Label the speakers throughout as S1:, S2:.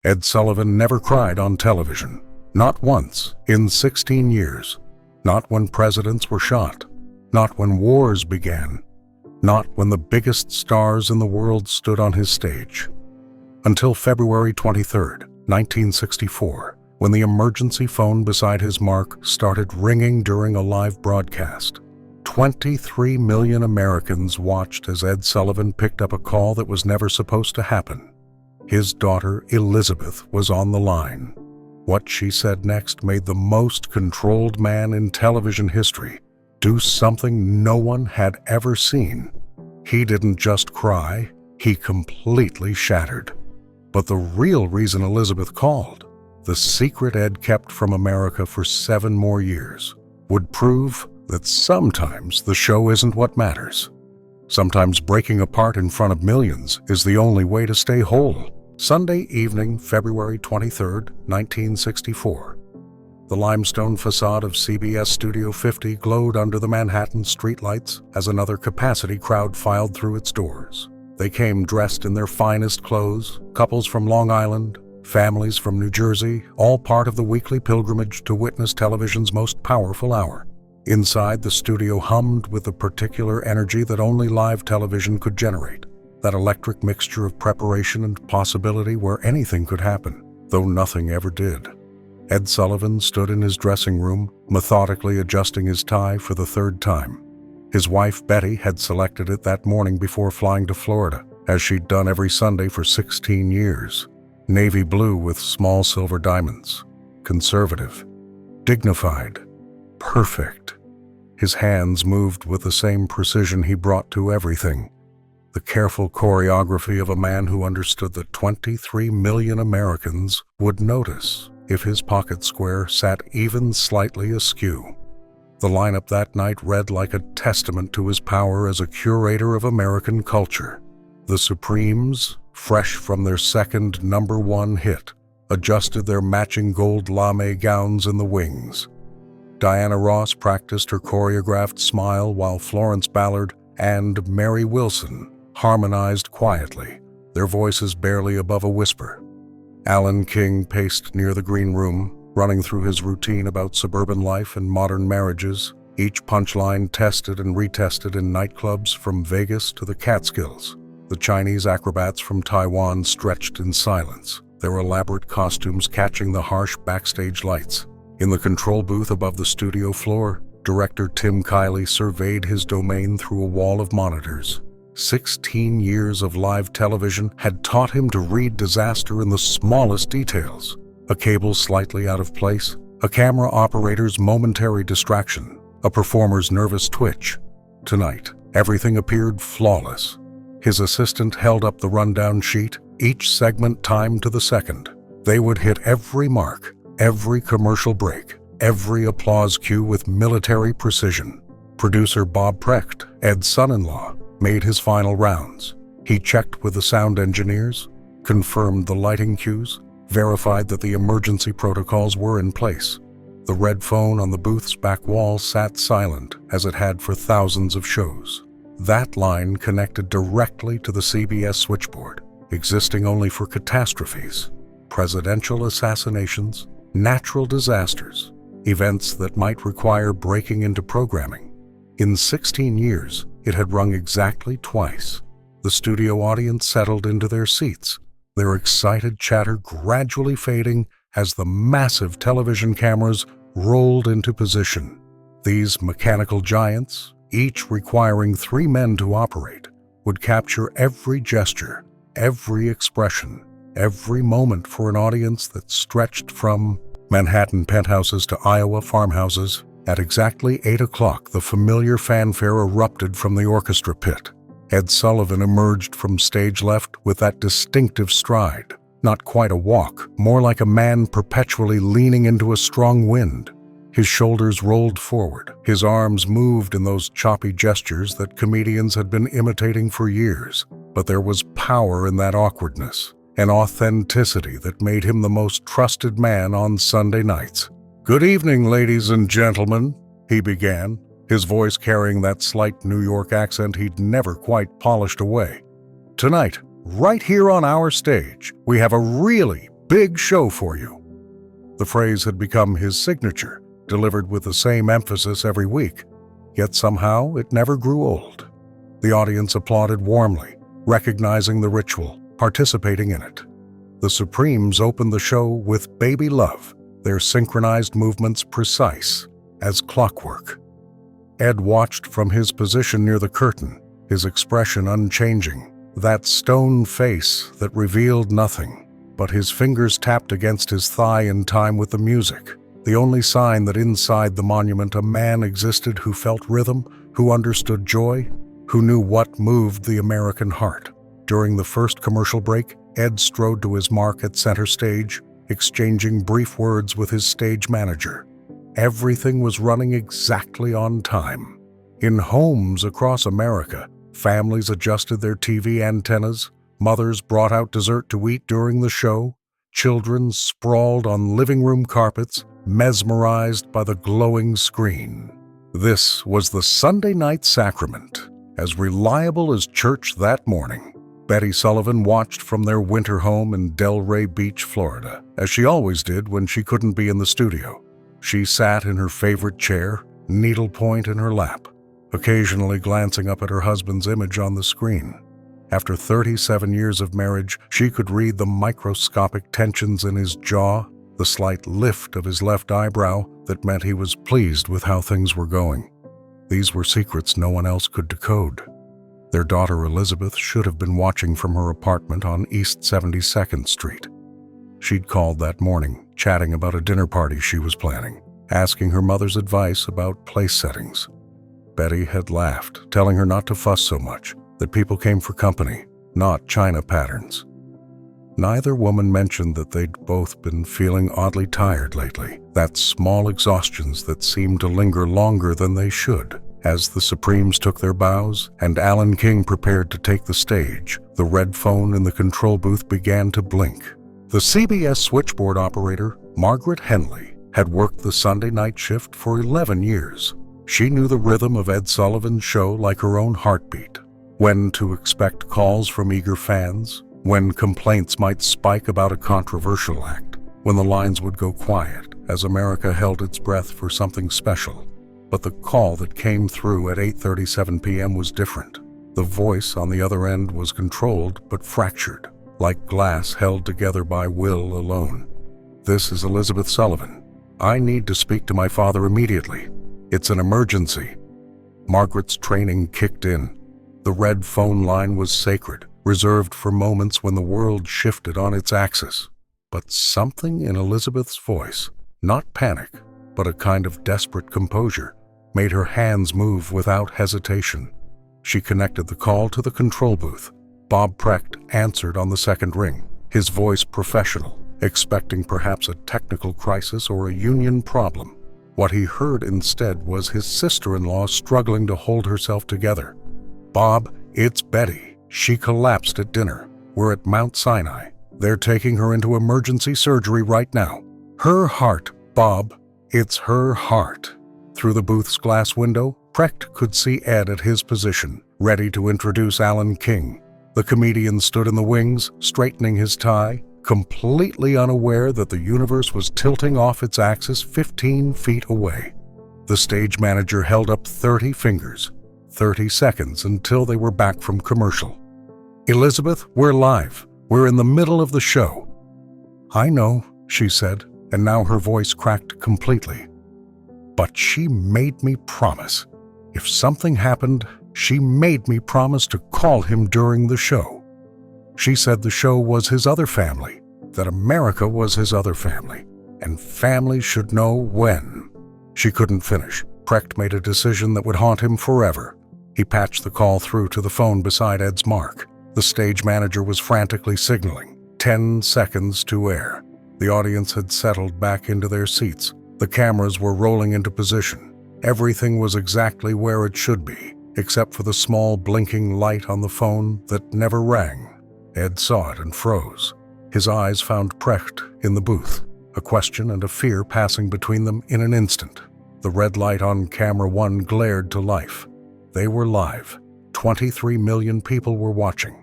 S1: Ed Sullivan never cried on television. Not once in 16 years. Not when presidents were shot. Not when wars began. Not when the biggest stars in the world stood on his stage. Until February 23, 1964, when the emergency phone beside his mark started ringing during a live broadcast. 23 million Americans watched as Ed Sullivan picked up a call that was never supposed to happen. His daughter, Elizabeth, was on the line. What she said next made the most controlled man in television history do something no one had ever seen. He didn't just cry, he completely shattered. But the real reason Elizabeth called, the secret Ed kept from America for 7 more years, would prove that sometimes the show isn't what matters. Sometimes breaking apart in front of millions is the only way to stay whole. Sunday evening, February 23, 1964. The limestone facade of CBS Studio 50 glowed under the Manhattan streetlights as another capacity crowd filed through its doors. They came dressed in their finest clothes, couples from Long Island, families from New Jersey, all part of the weekly pilgrimage to witness television's most powerful hour. Inside, the studio hummed with the particular energy that only live television could generate. That electric mixture of preparation and possibility where anything could happen, though nothing ever did. Ed Sullivan stood in his dressing room, methodically adjusting his tie for the 3rd time. His wife, Betty, had selected it that morning before flying to Florida, as she'd done every Sunday for 16 years. Navy blue with small silver diamonds. Conservative. Dignified. Perfect. His hands moved with the same precision he brought to everything. The careful choreography of a man who understood that 23 million Americans would notice if his pocket square sat even slightly askew. The lineup that night read like a testament to his power as a curator of American culture. The Supremes, fresh from their second #1 hit, adjusted their matching gold lame gowns in the wings. Diana Ross practiced her choreographed smile while Florence Ballard and Mary Wilson harmonized quietly, their voices barely above a whisper. Alan King paced near the green room, running through his routine about suburban life and modern marriages, each punchline tested and retested in nightclubs from Vegas to the Catskills. The Chinese acrobats from Taiwan stretched in silence, their elaborate costumes catching the harsh backstage lights. In the control booth above the studio floor, director Tim Kiley surveyed his domain through a wall of monitors. 16 years of live television had taught him to read disaster in the smallest details. A cable slightly out of place, a camera operator's momentary distraction, a performer's nervous twitch. Tonight, everything appeared flawless. His assistant held up the rundown sheet, each segment timed to the second. They would hit every mark, every commercial break, every applause cue with military precision. Producer Bob Precht, Ed's son-in-law, made his final rounds. He checked with the sound engineers, confirmed the lighting cues, verified that the emergency protocols were in place. The red phone on the booth's back wall sat silent, as it had for thousands of shows. That line connected directly to the CBS switchboard, existing only for catastrophes, presidential assassinations, natural disasters, events that might require breaking into programming. In 16 years, it had rung exactly twice. The studio audience settled into their seats, their excited chatter gradually fading as the massive television cameras rolled into position. These mechanical giants, each requiring 3 men to operate, would capture every gesture, every expression, every moment for an audience that stretched from Manhattan penthouses to Iowa farmhouses. At exactly 8 o'clock, the familiar fanfare erupted from the orchestra pit. Ed Sullivan emerged from stage left with that distinctive stride. Not quite a walk, more like a man perpetually leaning into a strong wind. His shoulders rolled forward, his arms moved in those choppy gestures that comedians had been imitating for years. But there was power in that awkwardness, an authenticity that made him the most trusted man on Sunday nights. "Good evening, ladies and gentlemen," he began, his voice carrying that slight New York accent he'd never quite polished away. "Tonight, right here on our stage, we have a really big show for you." The phrase had become his signature, delivered with the same emphasis every week, yet somehow it never grew old. The audience applauded warmly, recognizing the ritual, participating in it. The Supremes opened the show with "Baby Love," their synchronized movements precise as clockwork. Ed watched from his position near the curtain, his expression unchanging, that stone face that revealed nothing, but his fingers tapped against his thigh in time with the music, the only sign that inside the monument a man existed who felt rhythm, who understood joy, who knew what moved the American heart. During the first commercial break, Ed strode to his mark at center stage, exchanging brief words with his stage manager. Everything was running exactly on time. In homes across America, families adjusted their TV antennas, mothers brought out dessert to eat during the show, children sprawled on living room carpets, mesmerized by the glowing screen. This was the Sunday night sacrament, as reliable as church that morning. Ed Sullivan watched from their winter home in Delray Beach, Florida, as she always did when she couldn't be in the studio. She sat in her favorite chair, needlepoint in her lap, occasionally glancing up at her husband's image on the screen. After 37 years of marriage, she could read the microscopic tensions in his jaw, the slight lift of his left eyebrow that meant he was pleased with how things were going. These were secrets no one else could decode. Their daughter Elizabeth should have been watching from her apartment on East 72nd Street. She'd called that morning, chatting about a dinner party she was planning, asking her mother's advice about place settings. Betty had laughed, telling her not to fuss so much, that people came for company, not china patterns. Neither woman mentioned that they'd both been feeling oddly tired lately, that small exhaustions that seemed to linger longer than they should. As the Supremes took their bows and Alan King prepared to take the stage, the red phone in the control booth began to blink. The CBS switchboard operator, Margaret Henley, had worked the Sunday night shift for 11 years. She knew the rhythm of Ed Sullivan's show like her own heartbeat. When to expect calls from eager fans, when complaints might spike about a controversial act, when the lines would go quiet as America held its breath for something special. But the call that came through at 8:37 p.m. was different. The voice on the other end was controlled but fractured, like glass held together by will alone. "This is Elizabeth Sullivan. I need to speak to my father immediately. It's an emergency." Margaret's training kicked in. The red phone line was sacred, reserved for moments when the world shifted on its axis. But something in Elizabeth's voice, not panic, but a kind of desperate composure, made her hands move without hesitation. She connected the call to the control booth. Bob Precht answered on the second ring, his voice professional, expecting perhaps a technical crisis or a union problem. What he heard instead was his sister-in-law struggling to hold herself together. "Bob, it's Betty. She collapsed at dinner. We're at Mount Sinai. They're taking her into emergency surgery right now. Her heart, Bob. It's her heart." Through the booth's glass window, Precht could see Ed at his position, ready to introduce Alan King. The comedian stood in the wings, straightening his tie, completely unaware that the universe was tilting off its axis 15 feet away. The stage manager held up 30 fingers, 30 seconds until they were back from commercial. "Elizabeth, we're live. We're in the middle of the show." "I know," she said, and now her voice cracked completely. "But she made me promise. If something happened, she made me promise to call him during the show. She said the show was his other family, that America was his other family, and family should know when." She couldn't finish. Precht made a decision that would haunt him forever. He patched the call through to the phone beside Ed's mark. The stage manager was frantically signaling, 10 seconds to air. The audience had settled back into their seats. The cameras were rolling into position. Everything was exactly where it should be, except for the small blinking light on the phone that never rang. Ed saw it and froze. His eyes found Precht in the booth, a question and a fear passing between them in an instant. The red light on camera 1 glared to life. They were live. 23 million people were watching.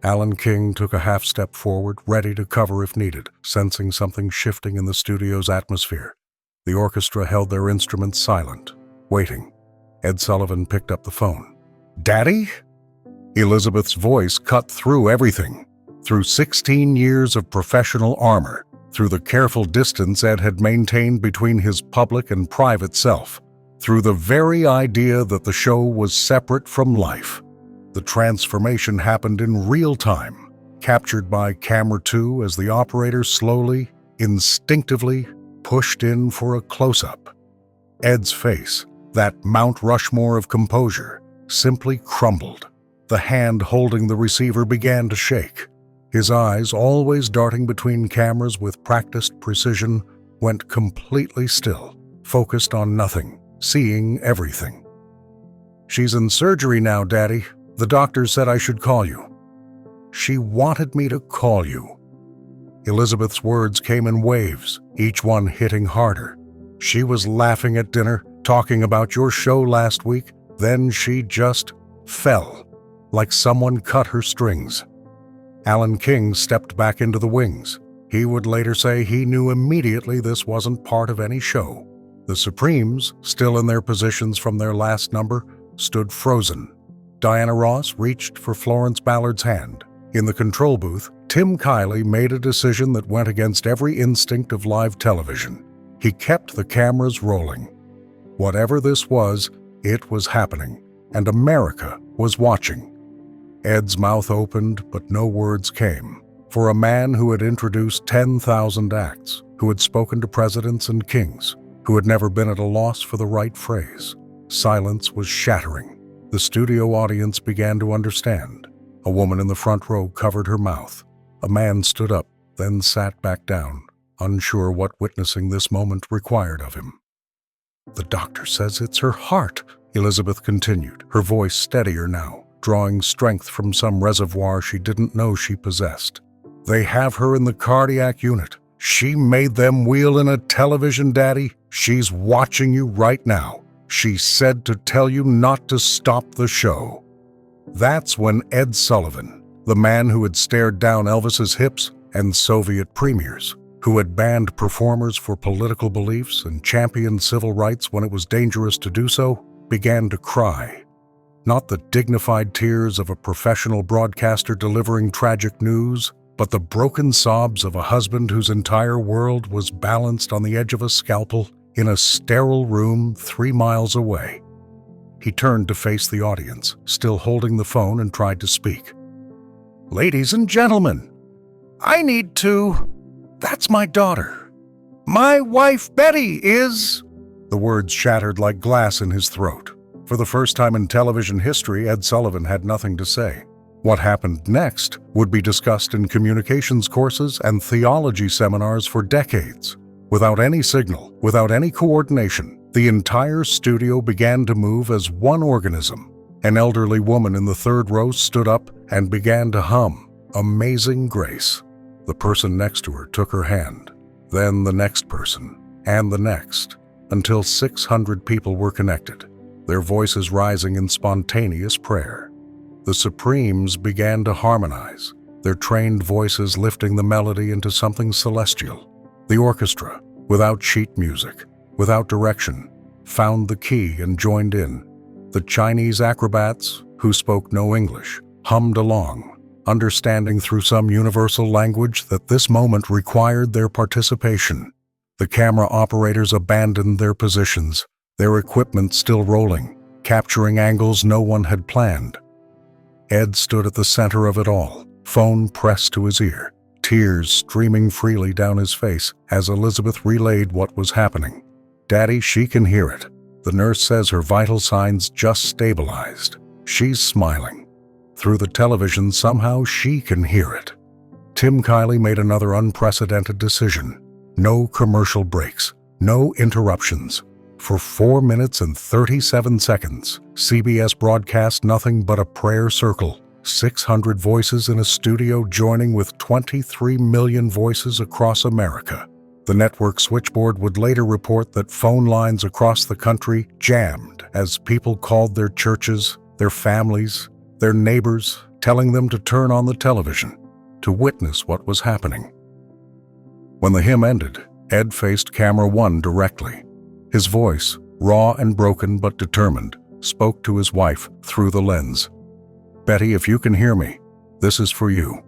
S1: Alan King took a half step forward, ready to cover if needed, sensing something shifting in the studio's atmosphere. The orchestra held their instruments silent, waiting. Ed Sullivan picked up the phone. "Daddy?" Elizabeth's voice cut through everything. Through 16 years of professional armor, through the careful distance Ed had maintained between his public and private self, through the very idea that the show was separate from life. The transformation happened in real time, captured by camera 2 as the operator slowly, instinctively pushed in for a close-up. Ed's face, that Mount Rushmore of composure, simply crumbled. The hand holding the receiver began to shake. His eyes, always darting between cameras with practiced precision, went completely still, focused on nothing, seeing everything. "She's in surgery now, Daddy. The doctor said I should call you." "She wanted me to call you." Elizabeth's words came in waves, each one hitting harder. "She was laughing at dinner, talking about your show last week, then she just fell, like someone cut her strings." Alan King stepped back into the wings. He would later say he knew immediately this wasn't part of any show. The Supremes, still in their positions from their last number, stood frozen. Diana Ross reached for Florence Ballard's hand. In the control booth, Tim Kiley made a decision that went against every instinct of live television. He kept the cameras rolling. Whatever this was, it was happening, and America was watching. Ed's mouth opened, but no words came. For a man who had introduced 10,000 acts, who had spoken to presidents and kings, who had never been at a loss for the right phrase, silence was shattering. The studio audience began to understand. A woman in the front row covered her mouth. A man stood up, then sat back down, unsure what witnessing this moment required of him. "The doctor says it's her heart," Elizabeth continued, her voice steadier now, drawing strength from some reservoir she didn't know she possessed. "They have her in the cardiac unit. She made them wheel in a television, Daddy. She's watching you right now. She said to tell you not to stop the show." That's when Ed Sullivan, the man who had stared down Elvis's hips and Soviet premiers, who had banned performers for political beliefs and championed civil rights when it was dangerous to do so, began to cry. Not the dignified tears of a professional broadcaster delivering tragic news, but the broken sobs of a husband whose entire world was balanced on the edge of a scalpel in a sterile room 3 miles away. He turned to face the audience, still holding the phone, and tried to speak. "Ladies and gentlemen, I need to... That's my daughter. My wife Betty is..." The words shattered like glass in his throat. For the first time in television history, Ed Sullivan had nothing to say. What happened next would be discussed in communications courses and theology seminars for decades. Without any signal, without any coordination, the entire studio began to move as one organism. An elderly woman in the third row stood up and began to hum "Amazing Grace." The person next to her took her hand, then the next person, and the next, until 600 people were connected, their voices rising in spontaneous prayer. The Supremes began to harmonize, their trained voices lifting the melody into something celestial. The orchestra, without sheet music, without direction, found the key and joined in. The Chinese acrobats, who spoke no English, hummed along, understanding through some universal language that this moment required their participation. The camera operators abandoned their positions, their equipment still rolling, capturing angles no one had planned. Ed stood at the center of it all, phone pressed to his ear, tears streaming freely down his face as Elizabeth relayed what was happening. "Daddy, she can hear it. The nurse says her vital signs just stabilized. She's smiling. Through the television, somehow she can hear it." Tim Kiley made another unprecedented decision. No commercial breaks, no interruptions. For 4 minutes and 37 seconds, CBS broadcast nothing but a prayer circle, 600 voices in a studio joining with 23 million voices across America. The network switchboard would later report that phone lines across the country jammed as people called their churches, their families, their neighbors, telling them to turn on the television, to witness what was happening. When the hymn ended, Ed faced camera one directly. His voice, raw and broken but determined, spoke to his wife through the lens. "Betty, if you can hear me, this is for you."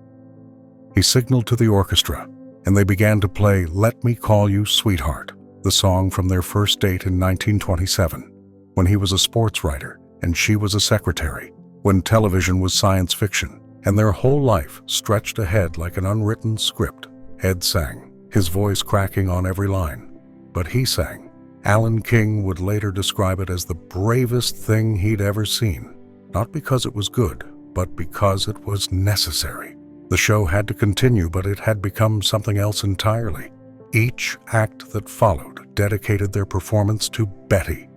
S1: He signaled to the orchestra, and they began to play "Let Me Call You Sweetheart," the song from their first date in 1927, when he was a sports writer and she was a secretary, when television was science fiction, and their whole life stretched ahead like an unwritten script. Ed sang, his voice cracking on every line. But he sang. Alan King would later describe it as the bravest thing he'd ever seen, not because it was good, but because it was necessary. The show had to continue, but it had become something else entirely. Each act that followed dedicated their performance to Betty.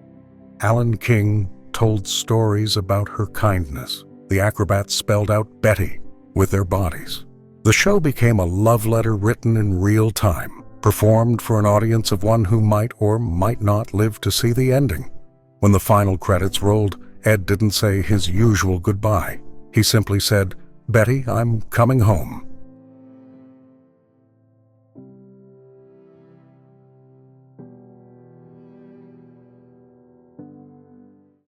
S1: Alan King told stories about her kindness. The acrobats spelled out Betty with their bodies. The show became a love letter written in real time, performed for an audience of one who might or might not live to see the ending. When the final credits rolled, Ed didn't say his usual goodbye. He simply said, "Betty, I'm coming home."